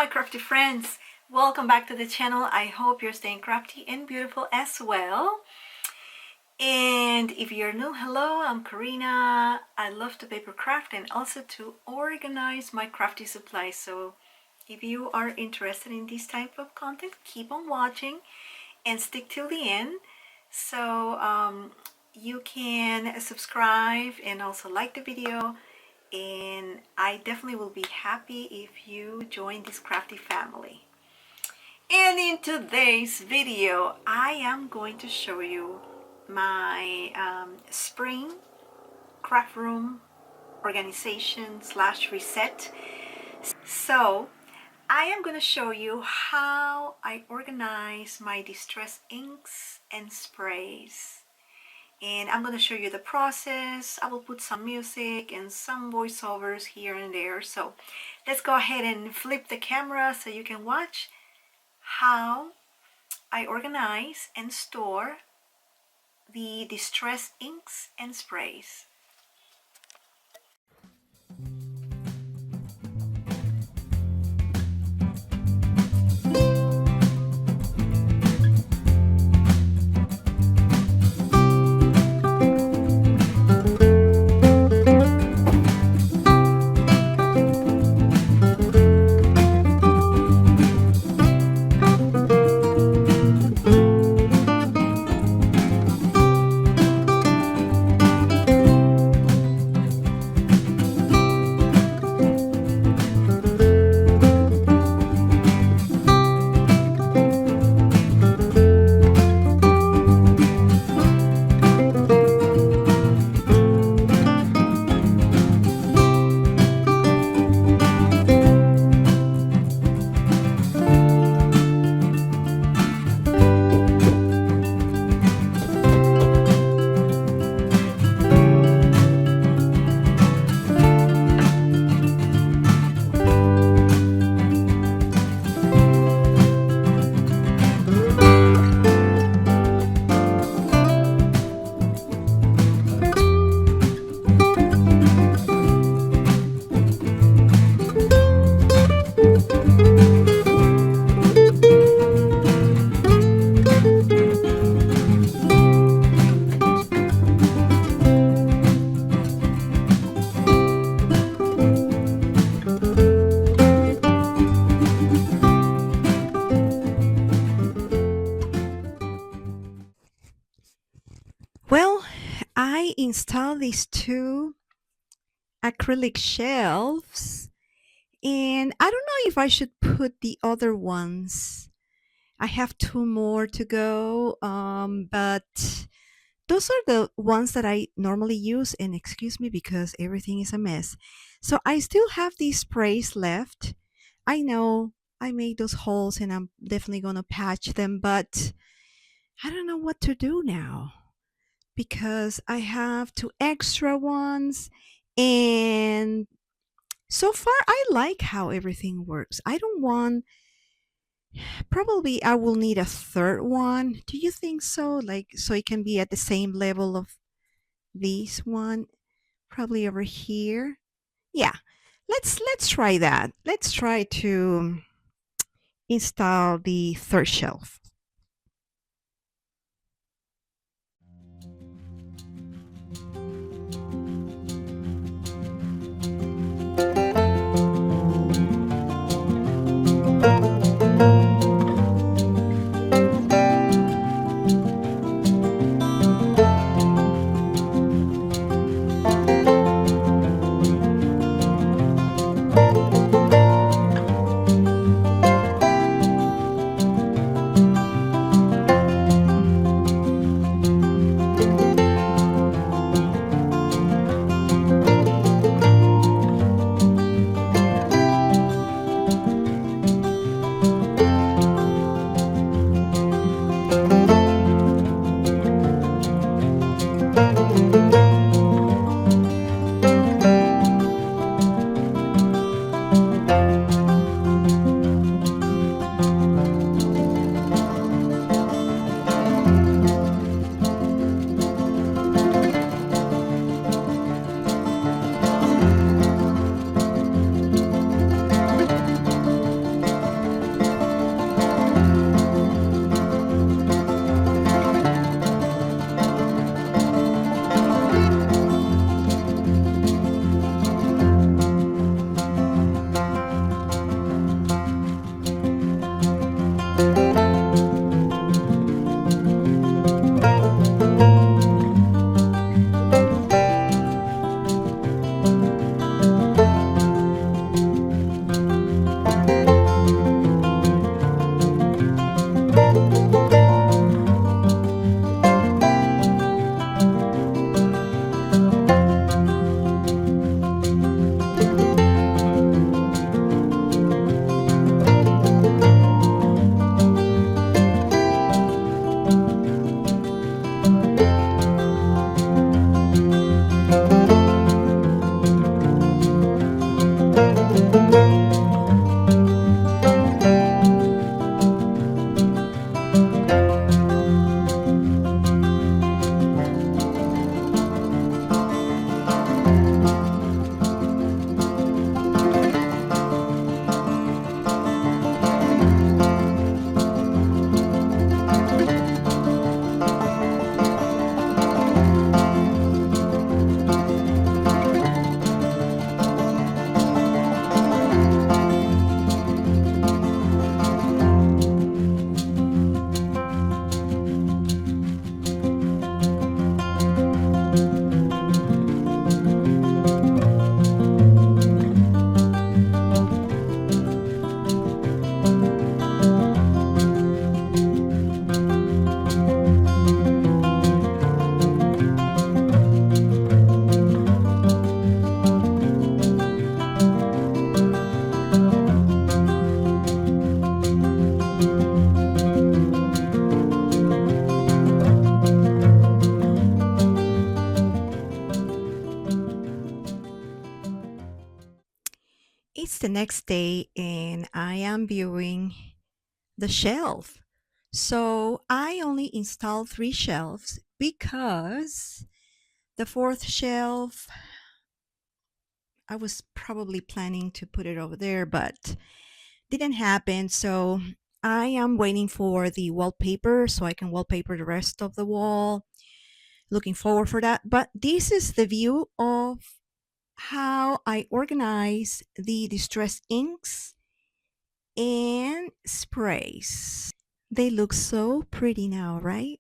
crafty friends, welcome back to the channel. I hope you're staying crafty and beautiful as well. And if you're new, hello, I'm Karina. I love to paper craft and also to organize my crafty supplies. So if you are interested in this type of content, keep on watching and stick till the end. So you can subscribe and also like the video. And I definitely will be happy if you join this crafty family. And in today's video, I am going to show you my spring craft room organization / reset. So I am going to show you how I organize my distress inks and sprays. And I'm going to show you the process. I will put some music and some voiceovers here and there. So let's go ahead and flip the camera so you can watch how I organize and store the distress inks and sprays. Well, I installed these two acrylic shelves, and I don't know if I should put the other ones. I have two more to go, but those are the ones that I normally use, and excuse me because everything is a mess. So I still have these sprays left. I know I made those holes and I'm definitely going to patch them, but I don't know what to do now, because I have two extra ones, and so far I like how everything works. I don't want, probably I will need a third one. Do you think so? Like, so it can be at the same level of this one, probably over here. Yeah, let's try that. Let's try to install the third shelf. the next day and I am viewing the shelf. So I only installed 3 shelves because the fourth shelf, I was probably planning to put it over there, but didn't happen. So I am waiting for the wallpaper so I can wallpaper the rest of the wall. Looking forward for that. But this is the view of how I organize the distress inks and sprays. They look so pretty now, right?